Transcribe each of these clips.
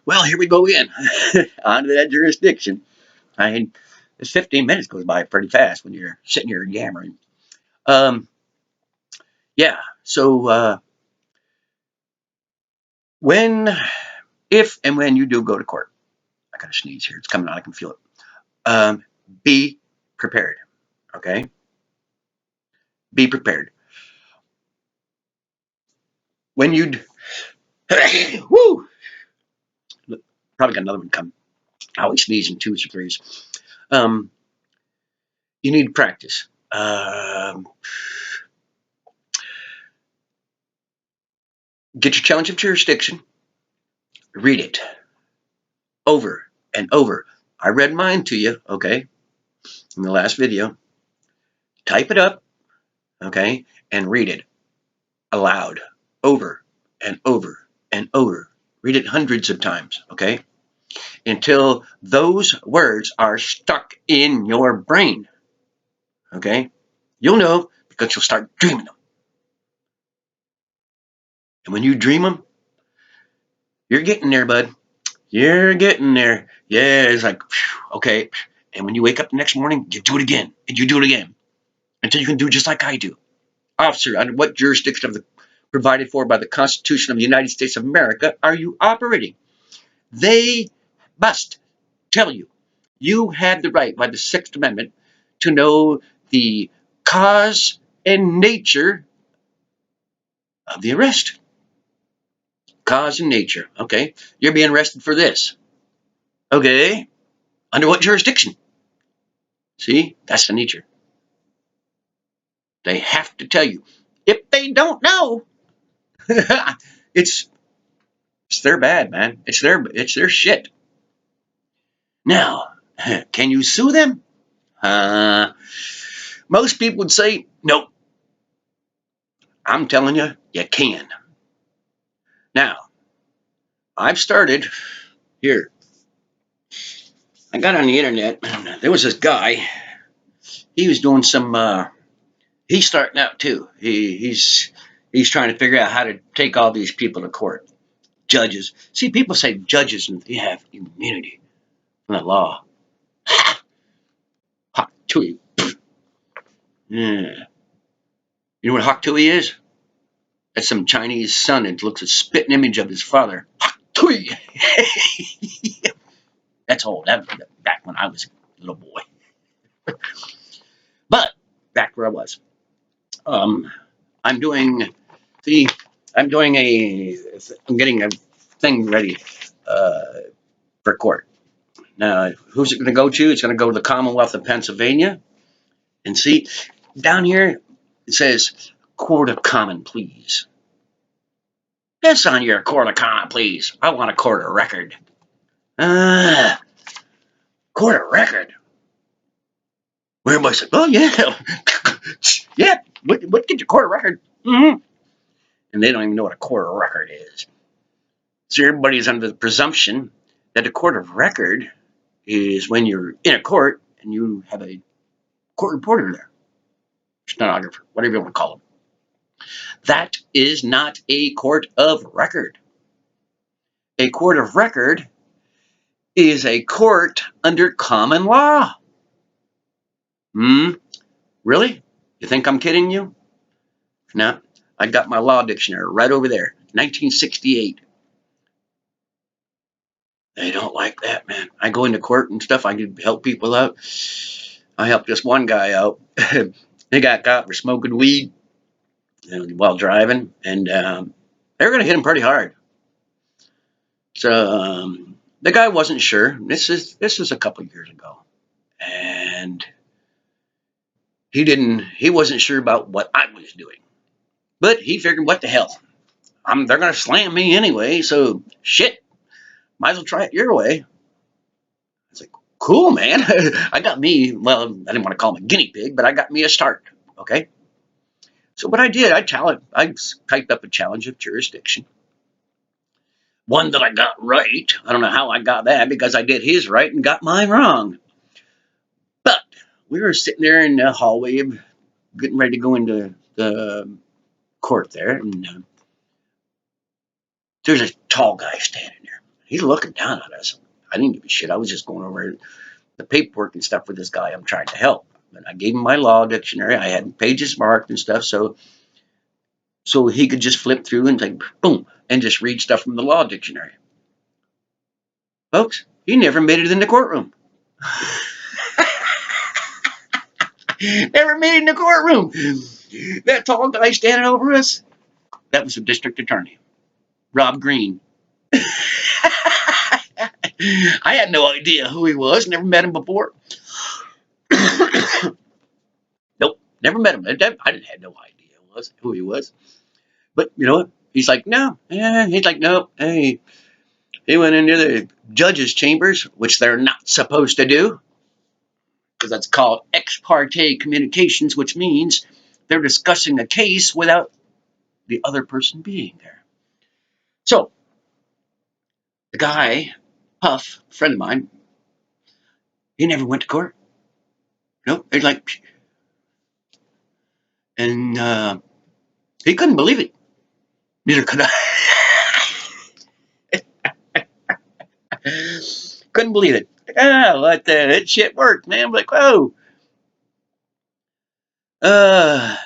Well, here we go again. On to that jurisdiction. I mean, this 15 minutes goes by pretty fast when you're sitting here yammering. Um, yeah. So when, if, and when you do go to court, I got to sneeze here. It's coming out. I can feel it. Be prepared. Okay. Be prepared. When you, woo, probably got another one coming. I always sneeze in twos or threes. Um, you need practice. Get your challenge of jurisdiction. Read it over and over. I read mine to you, okay, in the last video. Type it up, okay, and read it aloud over and over and over. Read it hundreds of times, okay, until those words are stuck in your brain, okay? You'll know because you'll start dreaming them. And when you dream them, you're getting there, bud. You're getting there. Yeah, it's like, okay. And when you wake up the next morning, you do it again, and you do it again, until you can do just like I do. Officer, under what jurisdiction of the provided for by the Constitution of the United States of America are you operating? They must tell you you had the right by the Sixth Amendment to know the cause and nature of the arrest. Cause and nature. Okay. You're being arrested for this. Okay. Under what jurisdiction? See, that's the nature. They have to tell you. If they don't know, it's their bad, man. It's their shit. Now, can you sue them? Most people would say, nope. I'm telling you, you can. Now, I've started here. I got on the internet. There was this guy. He was doing some. He's starting out too. He's trying to figure out how to take all these people to court. Judges. See, people say judges and they have immunity from the law. Hak Tui. Yeah. You know what Hak Tui is? That's some Chinese son that looks a spitting image of his father. Hak Tui. That's old. That back when I was a little boy. But back where I was. Um, I'm doing. See, I'm doing a. I'm getting a thing ready for court. Now, who's it going to go to? It's going to go to the Commonwealth of Pennsylvania. And see, down here it says Court of Common Pleas. Yes, on your Court of Common Pleas. I want a court of record. Court of record. Where am I? Oh, yeah. Yeah. What get your court of record? Mm-hmm. And they don't even know what a court of record is. So everybody's under the presumption that a court of record is when you're in a court and you have a court reporter there, stenographer, whatever you want to call them. That is not a court of record. A court of record is a court under common law. Really? You think I'm kidding you? No, I got my law dictionary right over there, 1968. They don't like that, man. I go into court and stuff. I can help people out. I helped this one guy out. He got caught for smoking weed while driving, and they were going to hit him pretty hard. So the guy wasn't sure. This is a couple of years ago, and he wasn't sure about what I was doing, but he figured, what the hell? They're going to slam me anyway, so shit. Might as well try it your way. It's like, cool, man. I got me, well, I didn't want to call him a guinea pig, but I got me a start. Okay. So what I did, I typed up a challenge of jurisdiction. One that I got right. I don't know how I got that because I did his right and got mine wrong. But we were sitting there in the hallway, getting ready to go into the court there, and there's a tall guy standing there. He's looking down at us. I didn't give a shit. I was just going over the paperwork and stuff with this guy I'm trying to help. And I gave him my law dictionary. I had pages marked and stuff, so he could just flip through and like boom and just read stuff from the law dictionary. Folks, he never made it in the courtroom. Never made it in the courtroom. That tall guy standing over us, that was the district attorney, Rob Green. I had no idea who he was. Never met him before. Nope, never met him. I didn't have no idea who he was. But you know what? He's like, no. He's like, no. Hey, he went into the judge's chambers, which they're not supposed to do, because that's called ex parte communications, which means they're discussing a case without the other person being there. So the guy, Puff, a friend of mine, he never went to court. Nope. He's like, and he couldn't believe it. Neither could I. Couldn't believe it. What the? That shit worked, man. I'm like, whoa. Uh,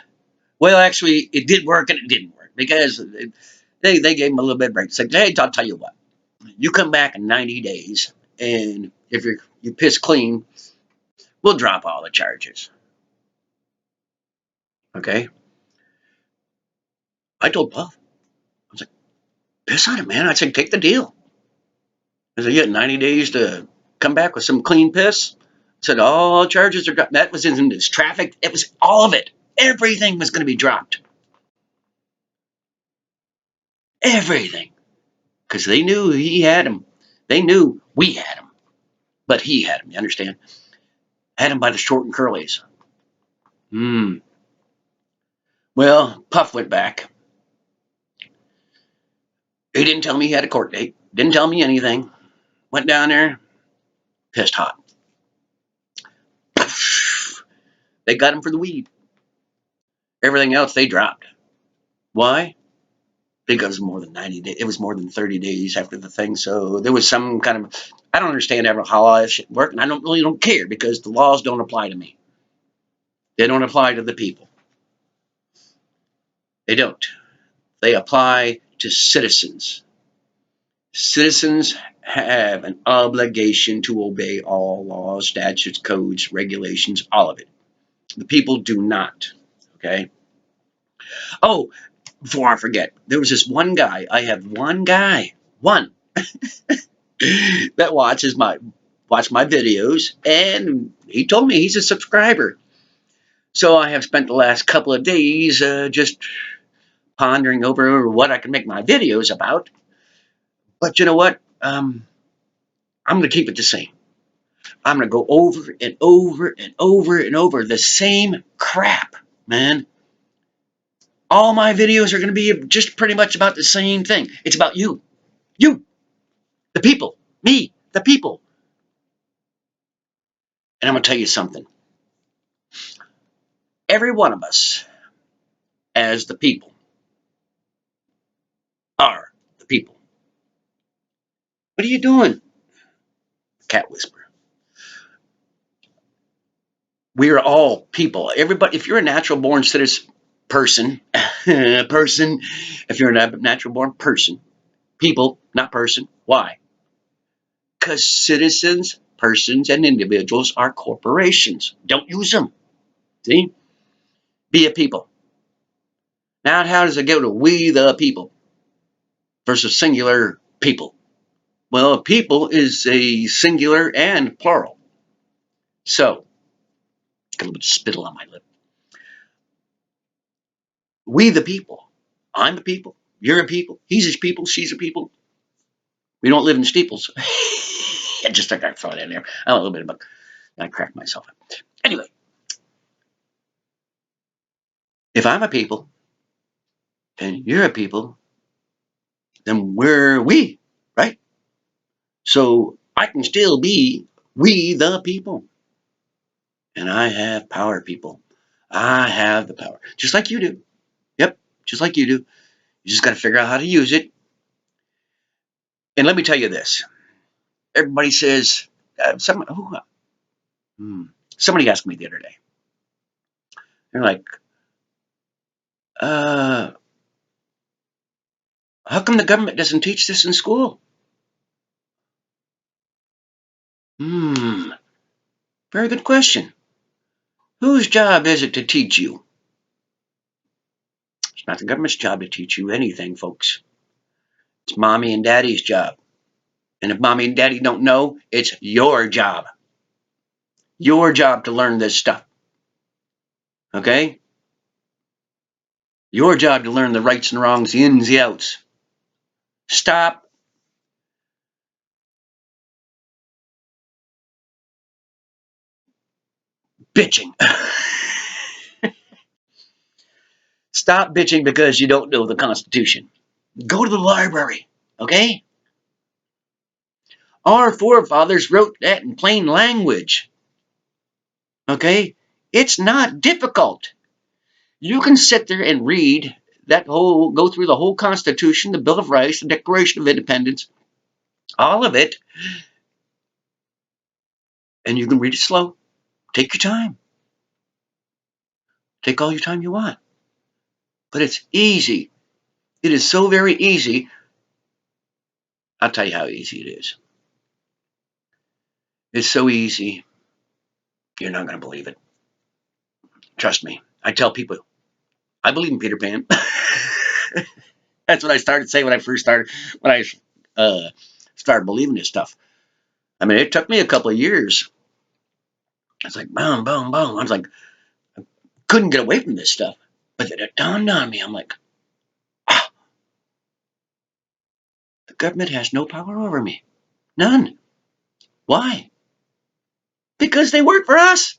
well, actually, it did work and it didn't work because they gave him a little bit of break. It's like, hey, I'll tell you what. You come back in 90 days, and if you piss clean, we'll drop all the charges. Okay? I told Puff, I was like, piss on it, man. I said, take the deal. I said, you had 90 days to come back with some clean piss. I said, all charges are dropped. That was in this traffic. It was all of it. Everything was going to be dropped. Everything. Because they knew he had him. They knew we had him. But he had him, you understand? Had him by the short and curlies. Well, Puff went back. He didn't tell me he had a court date. Didn't tell me anything. Went down there, pissed hot. They got him for the weed. Everything else they dropped. Why? Because more than 90 days. It was more than 30 days after the thing. So there was some kind of, I don't understand how all that shit worked, and I don't care because the laws don't apply to me. They don't apply to the people. They don't. They apply to citizens. Citizens have an obligation to obey all laws, statutes, codes, regulations, all of it. The people do not. Okay. Oh, before I forget, there was this one guy. I have one guy, one that watch my videos, and he told me he's a subscriber. So I have spent the last couple of days just pondering over what I can make my videos about. But you know what? I'm going to keep it the same. I'm going to go over and over and over and over the same crap, man. All my videos are going to be just pretty much about the same thing. It's about you. You. The people. Me. The people. And I'm going to tell you something. Every one of us, as the people, are the people. What are you doing? Cat whisper. We are all people. Everybody, if you're a natural born citizen person, if you're a natural born person, people, not person. Why? Because citizens, persons, and individuals are corporations. Don't use them. See? Be a people. Now, how does it go to we the people versus singular people? Well, people is a singular and plural. So, got a little bit of spittle on my lip. We the people. I'm a people. You're a people. He's a people. She's a people. We don't live in steeples. I just think I'd throw that in there. I'm a little bit of I cracked myself up. Anyway, if I'm a people and you're a people, then we're we, right? So I can still be we the people. And I have power, people. I have the power. Just like you do. Yep, just like you do. You just got to figure out how to use it. And let me tell you this. Everybody says, somebody asked me the other day. They're like, uh, how come the government doesn't teach this in school? Hmm, very good question. Whose job is it to teach you? It's not the government's job to teach you anything, folks. It's mommy and daddy's job. And if mommy and daddy don't know, it's your job. Your job to learn this stuff. Okay? Your job to learn the rights and wrongs, the ins, the outs. Stop bitching. Stop bitching because you don't know the Constitution. Go to the library. Okay? Our forefathers wrote that in plain language. Okay? It's not difficult. You can sit there and read go through the whole Constitution, the Bill of Rights, the Declaration of Independence, all of it, and you can read it slow. Take your time. Take all your time you want. But it's easy. It is so very easy. I'll tell you how easy it is. It's so easy, you're not going to believe it. Trust me. I tell people, I believe in Peter Pan. That's what I started saying when I started believing this stuff. I mean, it took me a couple of years. It's like, boom, boom, boom. I was like, couldn't get away from this stuff. But then it dawned on me. I'm like, ah, the government has no power over me. None. Why? Because they work for us.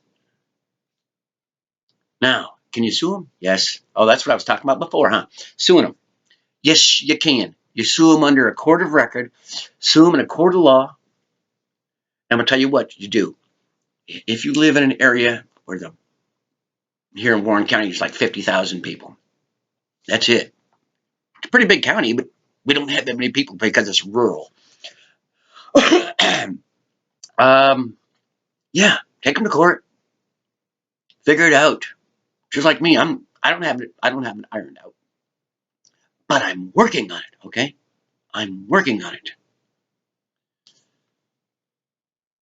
Now, can you sue them? Yes. Oh, that's what I was talking about before, huh? Suing them. Yes, you can. You sue them under a court of record, sue them in a court of law. I'm going to tell you what you do. If you live in an area where here in Warren County, it's like 50,000 people. That's it. It's a pretty big county, but we don't have that many people because it's rural. Yeah, take them to court. Figure it out. Just like me, I don't have it ironed out. But I'm working on it, okay? I'm working on it.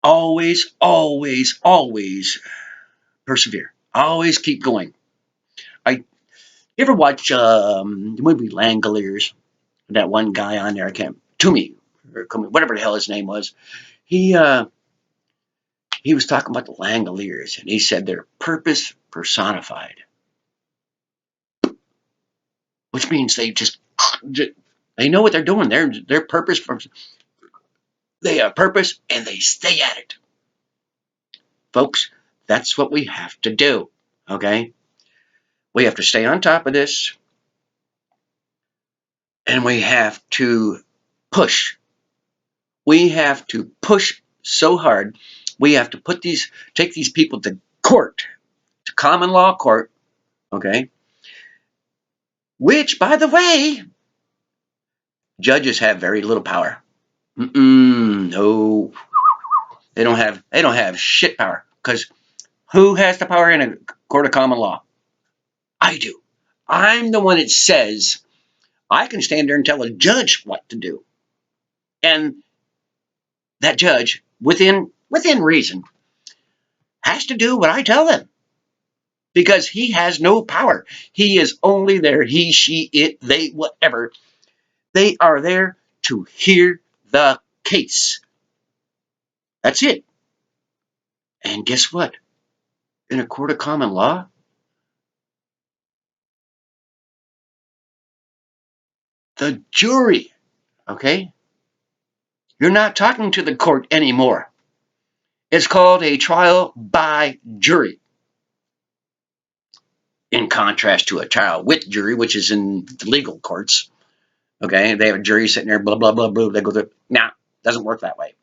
Always, always, always persevere. Always keep going. You ever watch the movie Langoliers? That one guy on there, I can't, Toomey, or whatever the hell his name was. He he was talking about the Langoliers, and he said they're purpose personified, which means they know what they're doing. They're purpose they have purpose and they stay at it, folks. That's what we have to do. Okay, we have to stay on top of this, and we have to push. We have to push so hard. We have to take these people to court, to common law court. Okay, which, by the way, judges have very little power. No, they don't have shit power, because who has the power in a court of common law? I do. I'm the one that says I can stand there and tell a judge what to do, and that judge, within reason, has to do what I tell them, because he has no power. He is only there. He, she, it, they, whatever. They are there to hear the case. That's it. And guess what? In a court of common law, the jury, okay? You're not talking to the court anymore. It's called a trial by jury, in contrast to a trial with jury, which is in the legal courts. Okay, they have a jury sitting there, blah, blah, blah, blah. They go through. Nah, doesn't work that way.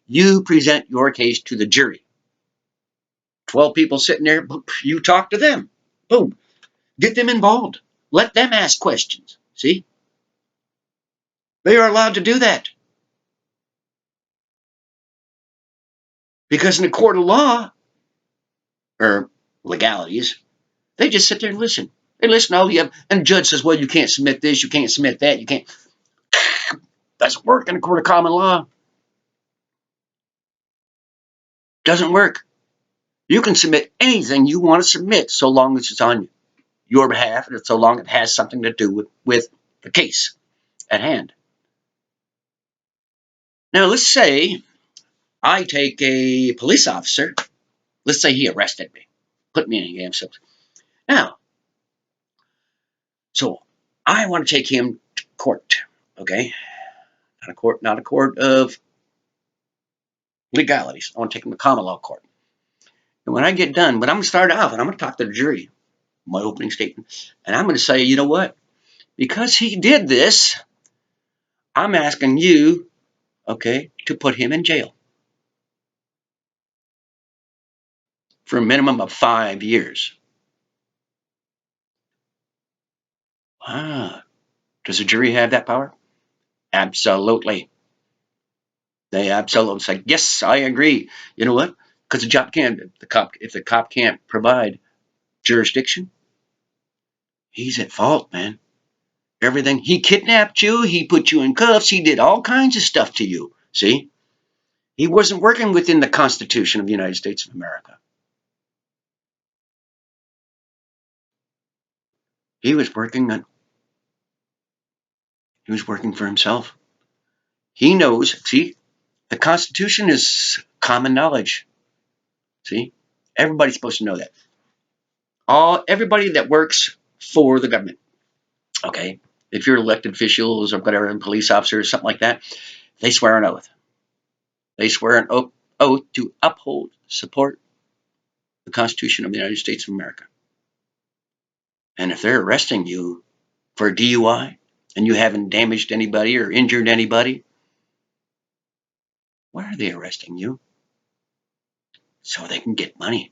You present your case to the jury. 12 people sitting there, you talk to them. Boom. Get them involved. Let them ask questions. See? They are allowed to do that. Because in a court of law, or legalities, they just sit there and listen. They listen to all the other, and the judge says, well, you can't submit this, you can't submit that, you can't. Doesn't work in a court of common law. Doesn't work. You can submit anything you want to submit so long as it's on your behalf and so long as it has something to do with the case at hand. Now, let's say I take a police officer. Let's say he arrested me, put me in a game. Now, so I want to take him to court, okay? Not a court of legalities. I want to take him to common law court. And when I get done, but I'm going to start off and I'm going to talk to the jury, my opening statement, and I'm going to say, you know what? Because he did this, I'm asking you, okay, to put him in jail for a minimum of 5 years. Ah, does the jury have that power? Absolutely. They absolutely say, yes, I agree. You know what? Because if the cop can't provide jurisdiction, he's at fault, man. Everything. He kidnapped you. He put you in cuffs. He did all kinds of stuff to you. See? He wasn't working within the Constitution of the United States of America. He was working for himself. He knows. See, the Constitution is common knowledge. See? Everybody's supposed to know that. Everybody that works for the government. Okay? If you're elected officials or whatever, and police officers, something like that, they swear an oath. They swear an oath to uphold, support the Constitution of the United States of America. And if they're arresting you for a DUI and you haven't damaged anybody or injured anybody, why are they arresting you? So they can get money.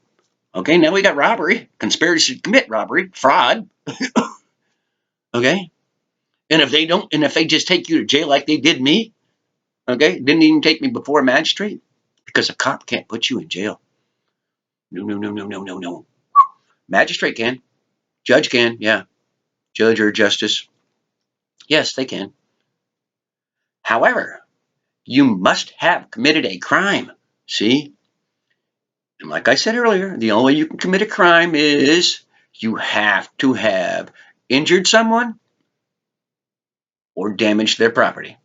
Okay, now we got robbery, conspiracy to commit robbery, fraud. Okay? And if they just take you to jail like they did me, okay, didn't even take me before a magistrate, because a cop can't put you in jail. No. Magistrate can. Judge can, yeah. Judge or justice. Yes, they can. However, you must have committed a crime. See? And like I said earlier, the only way you can commit a crime is you have to have injured someone or damaged their property.